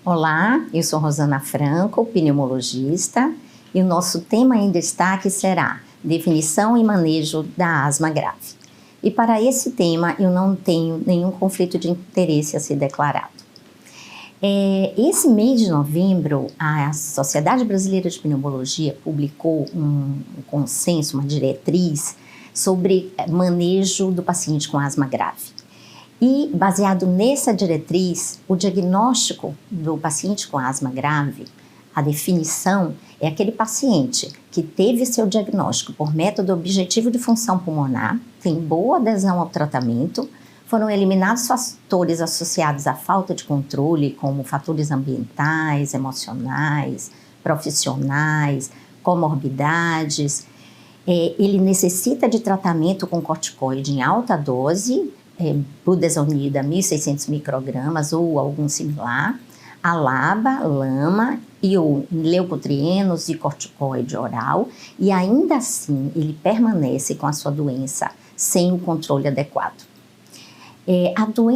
Olá, eu sou Rosana Franco, pneumologista, e o nosso tema em destaque será definição e manejo da asma grave. E para esse tema eu não tenho nenhum conflito de interesse a ser declarado. Esse mês de novembro, a Sociedade Brasileira de Pneumologia publicou um consenso, uma diretriz sobre manejo do paciente com asma grave. E, baseado nessa diretriz, o diagnóstico do paciente com asma grave, a definição é aquele paciente que teve seu diagnóstico por método objetivo de função pulmonar, tem boa adesão ao tratamento, foram eliminados fatores associados à falta de controle, como fatores ambientais, emocionais, profissionais, comorbidades. Ele necessita de tratamento com corticoide em alta dose, budesonida 1.600 microgramas ou algum similar, alaba, lama e ou leucotrienos e corticoide oral, e ainda assim ele permanece com a sua doença sem o controle adequado.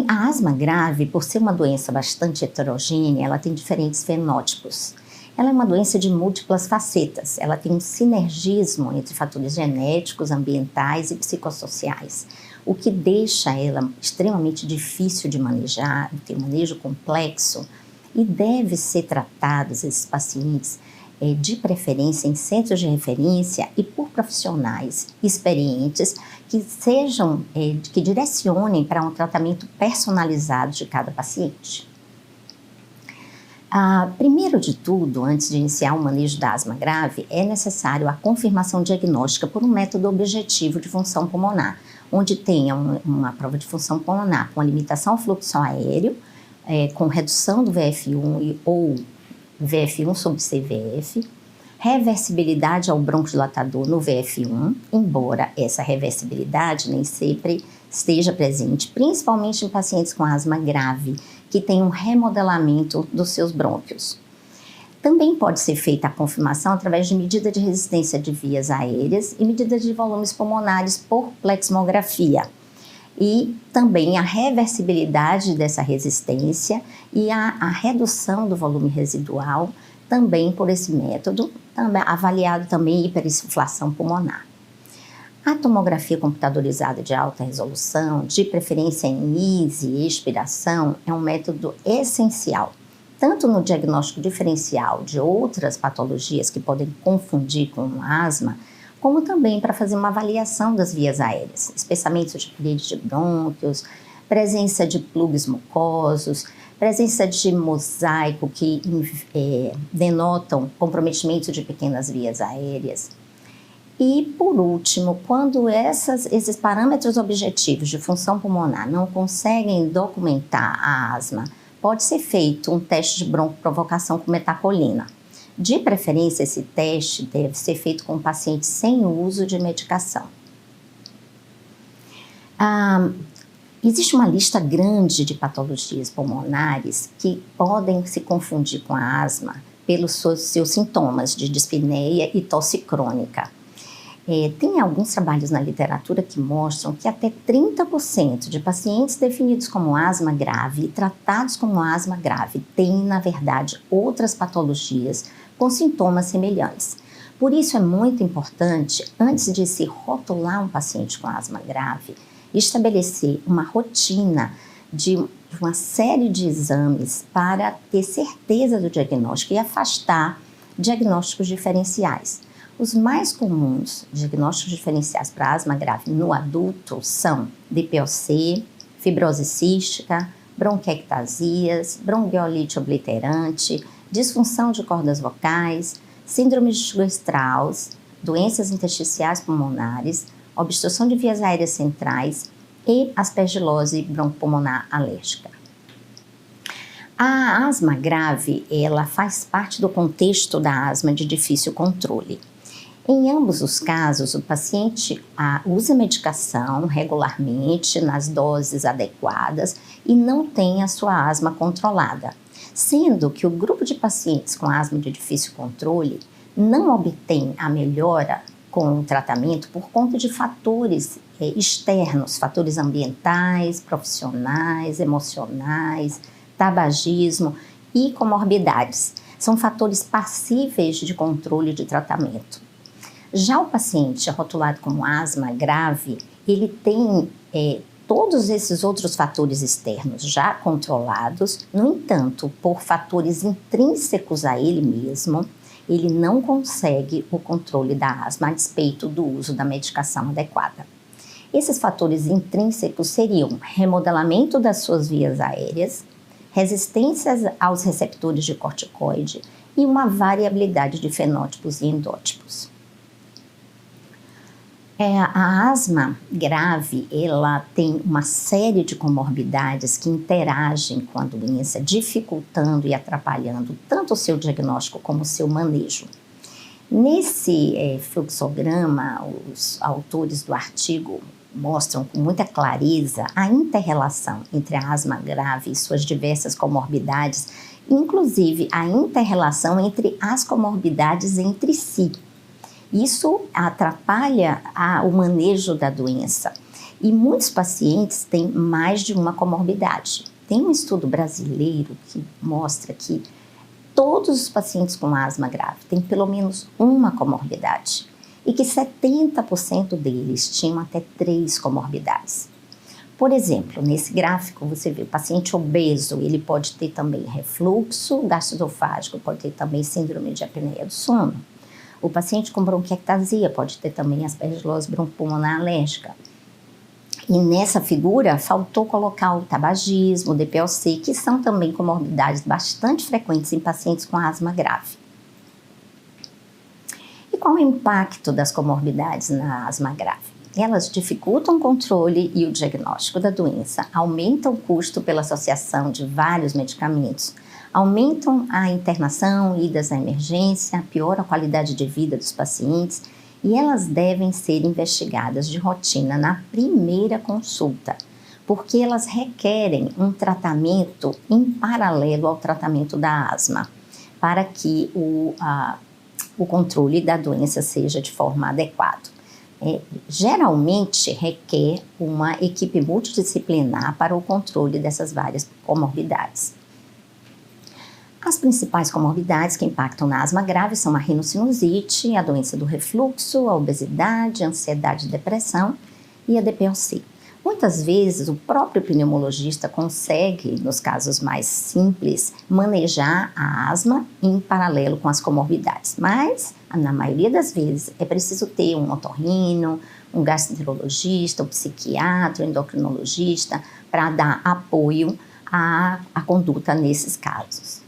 A asma grave, por ser uma doença bastante heterogênea, ela tem diferentes fenótipos. Ela é uma doença de múltiplas facetas, ela tem um sinergismo entre fatores genéticos, ambientais e psicossociais, o que deixa ela extremamente difícil de manejar, tem um manejo complexo, e deve ser tratados esses pacientes de preferência em centros de referência e por profissionais experientes que direcionem para um tratamento personalizado de cada paciente. Primeiro de tudo, antes de iniciar o manejo da asma grave, é necessário a confirmação diagnóstica por um método objetivo de função pulmonar, onde tenha uma prova de função pulmonar com a limitação ao fluxo aéreo, com redução do VF1 ou VF1 sobre CVF, reversibilidade ao bronquodilatador no VF1, embora essa reversibilidade nem sempre esteja presente, principalmente em pacientes com asma grave, que tem um remodelamento dos seus brônquios. Também pode ser feita a confirmação através de medida de resistência de vias aéreas e medida de volumes pulmonares por plexmografia. E também a reversibilidade dessa resistência e a redução do volume residual, também por esse método, avaliado também hiperinsuflação pulmonar. A tomografia computadorizada de alta resolução, de preferência em ISE e expiração, é um método essencial, tanto no diagnóstico diferencial de outras patologias que podem confundir com asma, como também para fazer uma avaliação das vias aéreas, espessamento de parede de brônquios, presença de plugs mucosos, presença de mosaico que denotam comprometimento de pequenas vias aéreas. E, por último, quando esses parâmetros objetivos de função pulmonar não conseguem documentar a asma, pode ser feito um teste de broncoprovocação com metacolina. De preferência, esse teste deve ser feito com pacientes sem uso de medicação. Existe uma lista grande de patologias pulmonares que podem se confundir com a asma pelos seus sintomas de dispneia e tosse crônica. Tem alguns trabalhos na literatura que mostram que até 30% de pacientes definidos como asma grave e tratados como asma grave têm, na verdade, outras patologias com sintomas semelhantes. Por isso é muito importante, antes de se rotular um paciente com asma grave, estabelecer uma rotina de uma série de exames para ter certeza do diagnóstico e afastar diagnósticos diferenciais. Os mais comuns diagnósticos diferenciais para asma grave no adulto são DPOC, fibrose cística, bronquiectasias, bronquiolite obliterante, disfunção de cordas vocais, síndrome de Streiff, doenças intersticiais pulmonares, obstrução de vias aéreas centrais e aspergilose bronquopulmonar alérgica. A asma grave, ela faz parte do contexto da asma de difícil controle. Em ambos os casos, o paciente usa medicação regularmente, nas doses adequadas e não tem a sua asma controlada, sendo que o grupo de pacientes com asma de difícil controle não obtém a melhora com o tratamento por conta de fatores externos, fatores ambientais, profissionais, emocionais, tabagismo, e comorbidades. São fatores passíveis de controle de tratamento. Já o paciente rotulado como asma grave, ele tem todos esses outros fatores externos já controlados, no entanto, por fatores intrínsecos a ele mesmo, ele não consegue o controle da asma a despeito do uso da medicação adequada. Esses fatores intrínsecos seriam remodelamento das suas vias aéreas, resistências aos receptores de corticoide e uma variabilidade de fenótipos e endótipos. A asma grave, ela tem uma série de comorbidades que interagem com a doença, dificultando e atrapalhando tanto o seu diagnóstico como o seu manejo. Nesse fluxograma, os autores do artigo mostram com muita clareza a inter-relação entre a asma grave e suas diversas comorbidades, inclusive a inter-relação entre as comorbidades entre si. Isso atrapalha o manejo da doença e muitos pacientes têm mais de uma comorbidade. Tem um estudo brasileiro que mostra que todos os pacientes com asma grave têm pelo menos uma comorbidade e que 70% deles tinham até 3 comorbidades. Por exemplo, nesse gráfico você vê o paciente obeso, ele pode ter também refluxo gastroesofágico, pode ter também síndrome de apneia do sono. O paciente com bronquiectasia pode ter também aspergilose bronquipulmonar alérgica. E nessa figura faltou colocar o tabagismo, o DPOC, que são também comorbidades bastante frequentes em pacientes com asma grave. E qual é o impacto das comorbidades na asma grave? Elas dificultam o controle e o diagnóstico da doença, aumentam o custo pela associação de vários medicamentos, aumentam a internação, idas à emergência, pioram a qualidade de vida dos pacientes e elas devem ser investigadas de rotina na primeira consulta, porque elas requerem um tratamento em paralelo ao tratamento da asma, para que o controle da doença seja de forma adequada. Geralmente requer uma equipe multidisciplinar para o controle dessas várias comorbidades. As principais comorbidades que impactam na asma grave são a rinocinusite, a doença do refluxo, a obesidade, a ansiedade e depressão e a DPOC. Muitas vezes o próprio pneumologista consegue, nos casos mais simples, manejar a asma em paralelo com as comorbidades, mas na maioria das vezes é preciso ter um otorrino, um gastroenterologista, um psiquiatra, um endocrinologista para dar apoio à conduta nesses casos.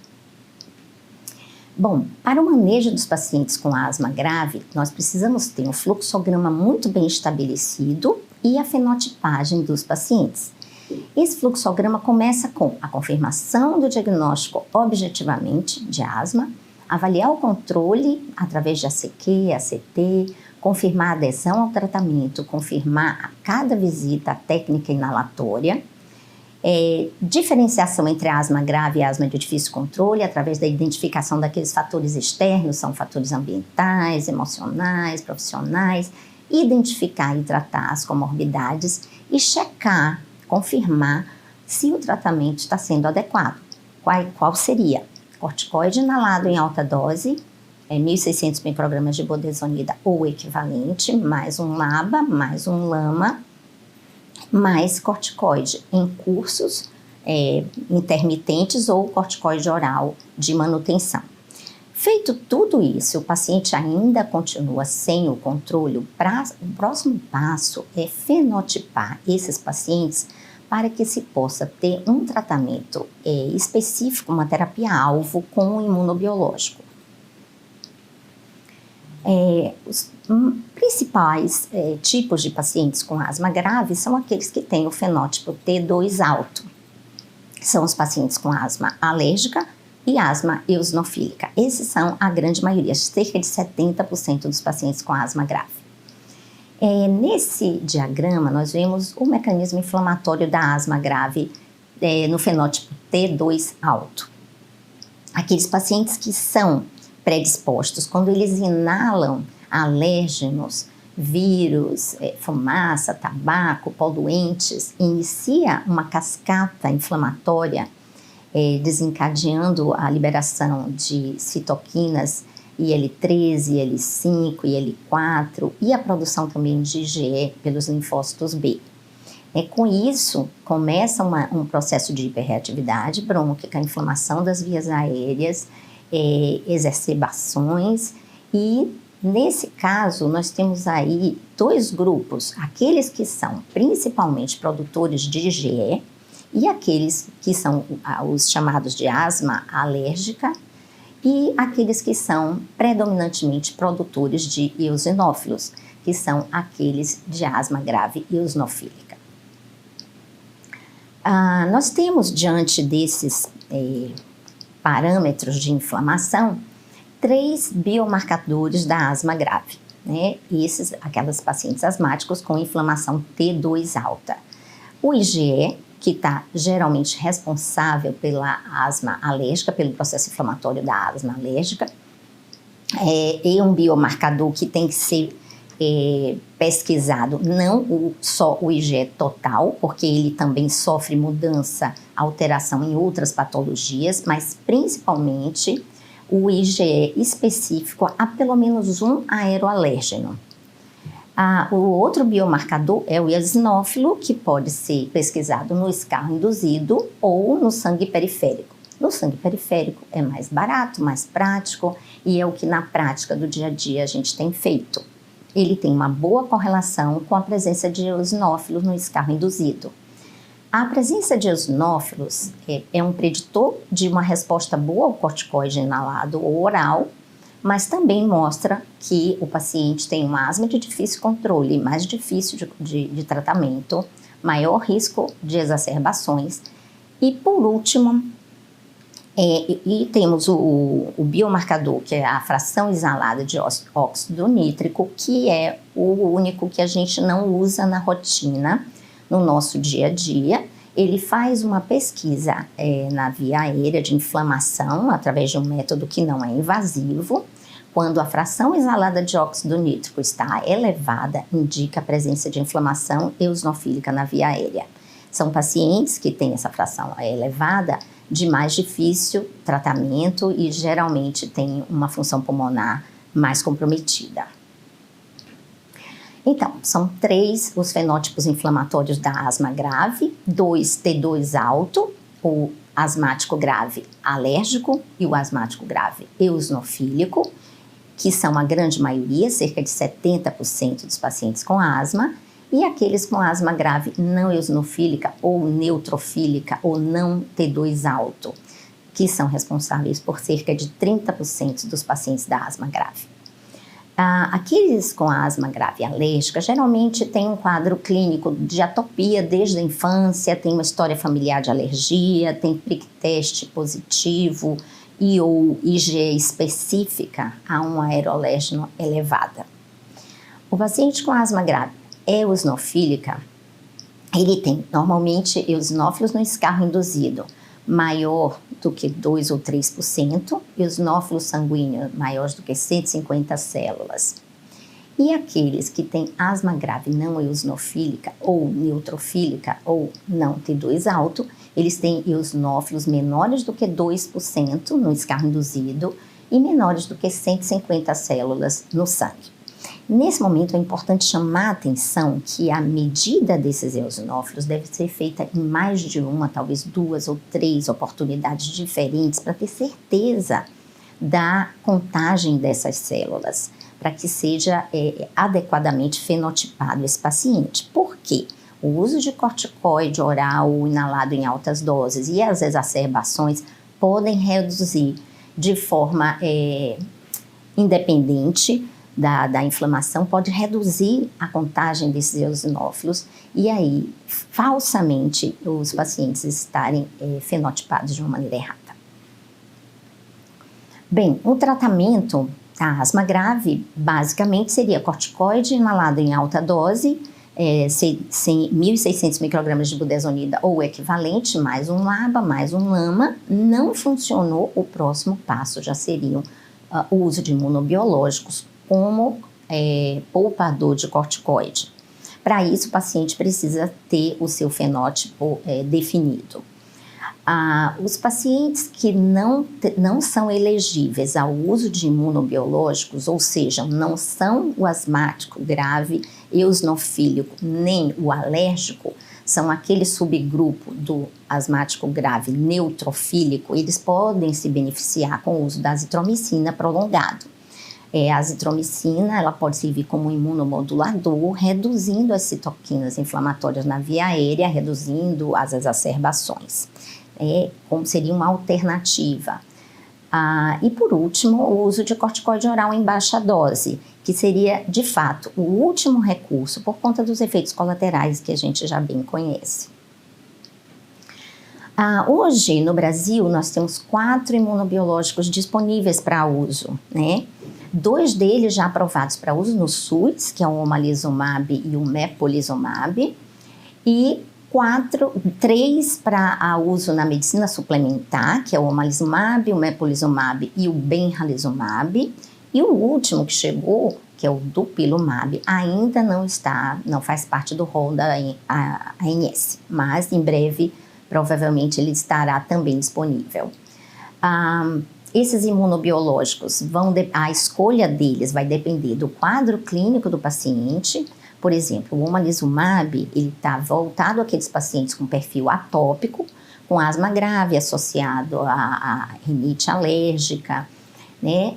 Bom, para o manejo dos pacientes com asma grave, nós precisamos ter um fluxograma muito bem estabelecido e a fenotipagem dos pacientes. Esse fluxograma começa com a confirmação do diagnóstico objetivamente de asma, avaliar o controle através de ACQ, ACT, confirmar a adesão ao tratamento, confirmar a cada visita a técnica inalatória, diferenciação entre asma grave e asma de difícil controle através da identificação daqueles fatores externos, são fatores ambientais, emocionais, profissionais, identificar e tratar as comorbidades e checar, confirmar se o tratamento está sendo adequado. Qual seria? Corticoide inalado em alta dose, 1.600 microgramas de budesonida ou equivalente, mais um LABA, mais um LAMA, mais corticoide em cursos intermitentes ou corticoide oral de manutenção. Feito tudo isso, o paciente ainda continua sem o controle, o próximo passo é fenotipar esses pacientes para que se possa ter um tratamento específico, uma terapia-alvo com o imunobiológico. Os principais tipos de pacientes com asma grave são aqueles que têm o fenótipo T2 alto. São os pacientes com asma alérgica e asma eosinofílica. Esses são a grande maioria, cerca de 70% dos pacientes com asma grave. Nesse diagrama, nós vemos o mecanismo inflamatório da asma grave no fenótipo T2 alto. Aqueles pacientes que são predispostos, quando eles inalam alérgenos, vírus, fumaça, tabaco, poluentes, inicia uma cascata inflamatória desencadeando a liberação de citoquinas IL-13, IL-5, IL-4 e a produção também de IgE pelos linfócitos B. Com isso, começa um processo de hiperreatividade brônquica, inflamação das vias aéreas, exacerbações e, nesse caso, nós temos aí dois grupos, aqueles que são principalmente produtores de IgE e aqueles que são os chamados de asma alérgica e aqueles que são predominantemente produtores de eosinófilos, que são aqueles de asma grave eosinofílica. Nós temos, diante desses parâmetros de inflamação, 3 biomarcadores da asma grave, né? Aquelas pacientes asmáticos com inflamação T2 alta. O IgE, que está geralmente responsável pela asma alérgica, pelo processo inflamatório da asma alérgica, é um biomarcador que tem que ser pesquisado, não só o IgE total, porque ele também sofre mudança, alteração em outras patologias, mas principalmente o IgE específico a pelo menos um aeroalérgeno. O outro biomarcador é o eosinófilo, que pode ser pesquisado no escarro induzido ou no sangue periférico. No sangue periférico é mais barato, mais prático e é o que na prática do dia a dia a gente tem feito. Ele tem uma boa correlação com a presença de eosinófilos no escarro induzido. A presença de eosinófilos é um preditor de uma resposta boa ao corticoide inalado ou oral, mas também mostra que o paciente tem uma asma de difícil controle, mais difícil de tratamento, maior risco de exacerbações. E por último, temos o biomarcador, que é a fração exalada de óxido nítrico, que é o único que a gente não usa na rotina, no nosso dia a dia. Ele faz uma pesquisa na via aérea de inflamação, através de um método que não é invasivo. Quando a fração exalada de óxido nítrico está elevada, indica a presença de inflamação eosinofílica na via aérea. São pacientes que têm essa fração elevada, de mais difícil tratamento e geralmente têm uma função pulmonar mais comprometida. Então, são 3 os fenótipos inflamatórios da asma grave, 2 T2 alto, o asmático grave alérgico e o asmático grave eosinofílico, que são a grande maioria, cerca de 70% dos pacientes com asma, e aqueles com asma grave não eosinofílica ou neutrofílica ou não T2 alto, que são responsáveis por cerca de 30% dos pacientes da asma grave. Aqueles com asma grave alérgica geralmente têm um quadro clínico de atopia desde a infância, tem uma história familiar de alergia, tem prick test positivo e ou IgE específica a um aeroalérgeno elevada. O paciente com asma grave eosinofílica, ele tem normalmente eosinófilos no escarro induzido maior do que 2 ou 3%, eosinófilos sanguíneos maiores do que 150 células. E aqueles que têm asma grave não eosinofílica ou neutrofílica ou não T2 alto, eles têm eosinófilos menores do que 2% no escarro induzido e menores do que 150 células no sangue. Nesse momento é importante chamar a atenção que a medida desses eosinófilos deve ser feita em mais de uma, talvez 2 ou 3 oportunidades diferentes para ter certeza da contagem dessas células, para que seja adequadamente fenotipado esse paciente. Por quê? O uso de corticoide oral ou inalado em altas doses e as exacerbações podem reduzir de forma independente da inflamação, pode reduzir a contagem desses eosinófilos e aí, falsamente, os pacientes estarem fenotipados de uma maneira errada. Bem, o tratamento da asma grave, basicamente, seria corticoide inalado em alta dose, 1.600 microgramas de budesonida ou equivalente, mais um LABA, mais um LAMA. Não funcionou, o próximo passo já seria o uso de imunobiológicos como poupador de corticoide. Para isso, o paciente precisa ter o seu fenótipo definido. Os pacientes que não são elegíveis ao uso de imunobiológicos, ou seja, não são o asmático grave, eosinofílico, nem o alérgico, são aquele subgrupo do asmático grave neutrofílico, eles podem se beneficiar com o uso da azitromicina prolongado. A azitromicina, ela pode servir como imunomodulador, reduzindo as citoquinas inflamatórias na via aérea, reduzindo as exacerbações. Como seria uma alternativa. E por último, o uso de corticoide oral em baixa dose, que seria, de fato, o último recurso por conta dos efeitos colaterais que a gente já bem conhece. Hoje, no Brasil, nós temos 4 imunobiológicos disponíveis para uso, né? 2 deles já aprovados para uso no SUS, que é o omalizumab e o mepolizumab, e 3 para uso na medicina suplementar, que é o omalizumab, o mepolizumab e o benralizumab. E o último que chegou, que é o dupilumab, ainda não faz parte do rol da ANS, mas em breve, provavelmente, ele estará também disponível. Esses imunobiológicos, a escolha deles vai depender do quadro clínico do paciente. Por exemplo, o omalizumab, ele está voltado àqueles pacientes com perfil atópico, com asma grave associado à rinite alérgica, né?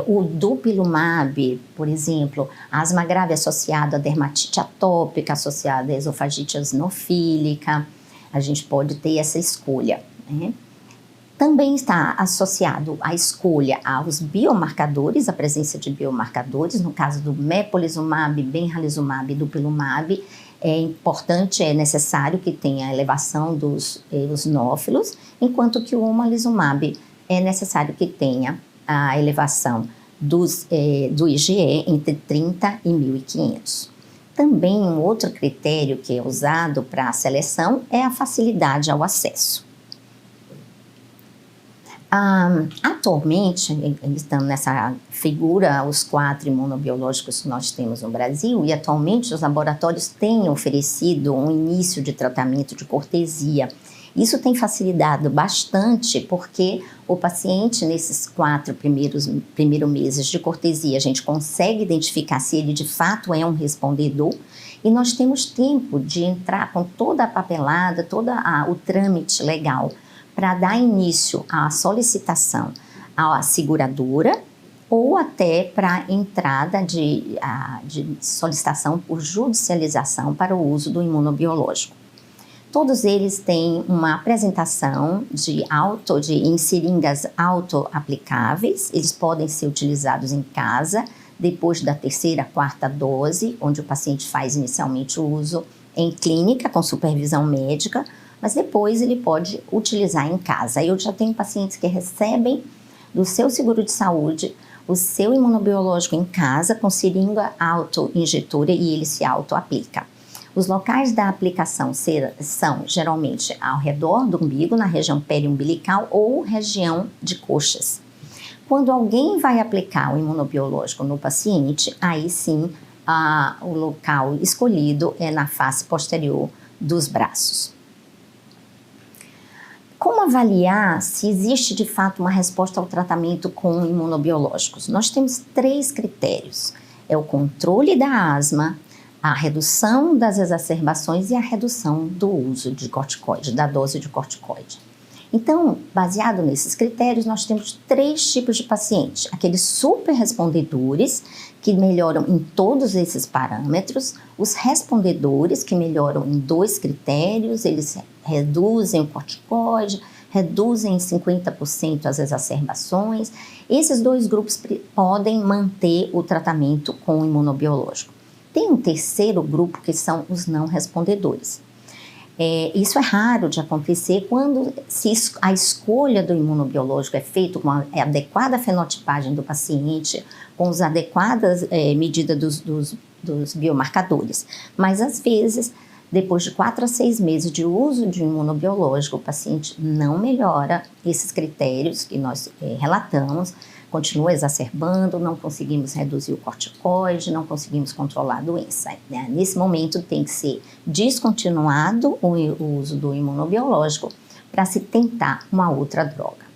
O dupilumab, por exemplo, asma grave associada à dermatite atópica, associada à esofagite eosinofílica, a gente pode ter essa escolha, né? Também está associado à escolha aos biomarcadores, a presença de biomarcadores, no caso do mepolizumab, benralizumab e dupilumab, é necessário que tenha elevação dos eosinófilos, enquanto que o omalizumab é necessário que tenha a elevação do IgE entre 30 e 1.500. Também um outro critério que é usado para a seleção é a facilidade ao acesso. Atualmente, estamos nessa figura, os 4 imunobiológicos que nós temos no Brasil, e atualmente os laboratórios têm oferecido um início de tratamento de cortesia. Isso tem facilitado bastante porque o paciente, nesses 4 primeiros meses de cortesia, a gente consegue identificar se ele de fato é um respondedor, e nós temos tempo de entrar com toda a papelada, todo o trâmite legal, para dar início à solicitação à seguradora ou até para entrada de solicitação por judicialização para o uso do imunobiológico. Todos eles têm uma apresentação em seringas auto-aplicáveis, eles podem ser utilizados em casa depois da 3ª, 4ª dose, onde o paciente faz inicialmente o uso em clínica com supervisão médica, mas depois ele pode utilizar em casa. Eu já tenho pacientes que recebem do seu seguro de saúde o seu imunobiológico em casa com seringa auto-injetora e ele se auto-aplica. Os locais da aplicação são geralmente ao redor do umbigo, na região periumbilical ou região de coxas. Quando alguém vai aplicar o imunobiológico no paciente, aí sim o local escolhido é na face posterior dos braços. Como avaliar se existe de fato uma resposta ao tratamento com imunobiológicos? Nós temos 3 critérios: é o controle da asma, a redução das exacerbações e a redução do uso de corticoide, da dose de corticoide. Então, baseado nesses critérios, nós temos 3 tipos de pacientes: aqueles super respondedores, que melhoram em todos esses parâmetros, os respondedores, que melhoram em 2 critérios, eles reduzem o corticoide, reduzem em 50% as exacerbações. Esses 2 grupos podem manter o tratamento com o imunobiológico. Tem um 3º grupo, que são os não respondedores. Isso é raro de acontecer quando a escolha do imunobiológico é feita com a adequada fenotipagem do paciente, com as adequadas medidas dos biomarcadores. Mas, às vezes, depois de 4 a 6 meses de uso de imunobiológico, o paciente não melhora esses critérios que nós relatamos, continua exacerbando, não conseguimos reduzir o corticoide, não conseguimos controlar a doença, né? Nesse momento tem que ser descontinuado o uso do imunobiológico para se tentar uma outra droga.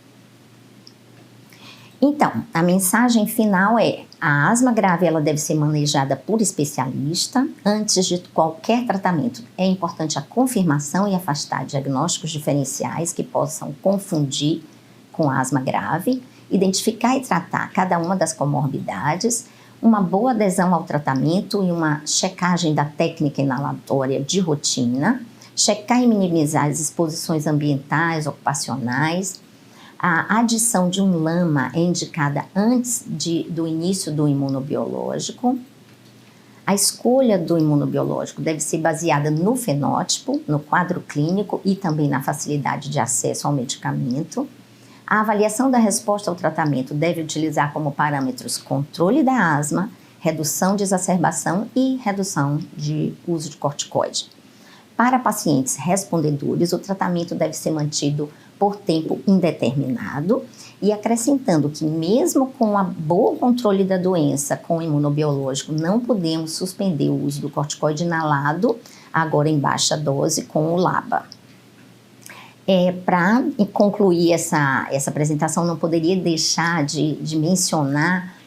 Então, a mensagem final é: a asma grave ela deve ser manejada por especialista antes de qualquer tratamento. É importante a confirmação e afastar diagnósticos diferenciais que possam confundir com asma grave, identificar e tratar cada uma das comorbidades, uma boa adesão ao tratamento e uma checagem da técnica inalatória de rotina, checar e minimizar as exposições ambientais, ocupacionais. A adição de um LAMA é indicada antes do início do imunobiológico. A escolha do imunobiológico deve ser baseada no fenótipo, no quadro clínico e também na facilidade de acesso ao medicamento. A avaliação da resposta ao tratamento deve utilizar como parâmetros controle da asma, redução de exacerbação e redução de uso de corticoide. Para pacientes respondedores, o tratamento deve ser mantido por tempo indeterminado e acrescentando que mesmo com um bom controle da doença com o imunobiológico, não podemos suspender o uso do corticoide inalado, agora em baixa dose, com o LABA. Para concluir essa apresentação, não poderia deixar de mencionar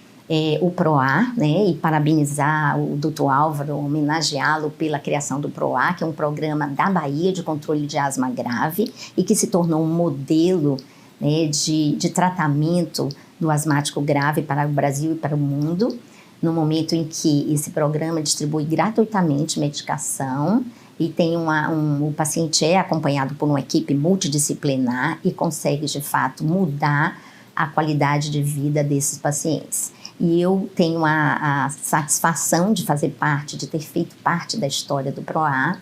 o PROA, né, e parabenizar o Dr. Álvaro, homenageá-lo pela criação do PROA, que é um programa da Bahia de controle de asma grave e que se tornou um modelo, né, de tratamento do asmático grave para o Brasil e para o mundo, no momento em que esse programa distribui gratuitamente medicação e tem o paciente é acompanhado por uma equipe multidisciplinar e consegue, de fato, mudar a qualidade de vida desses pacientes. E eu tenho a satisfação de fazer parte, de ter feito parte da história do PROA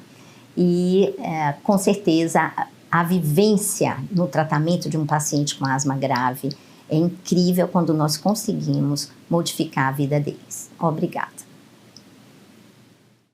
e, com certeza, a vivência no tratamento de um paciente com asma grave é incrível quando nós conseguimos modificar a vida deles. Obrigada.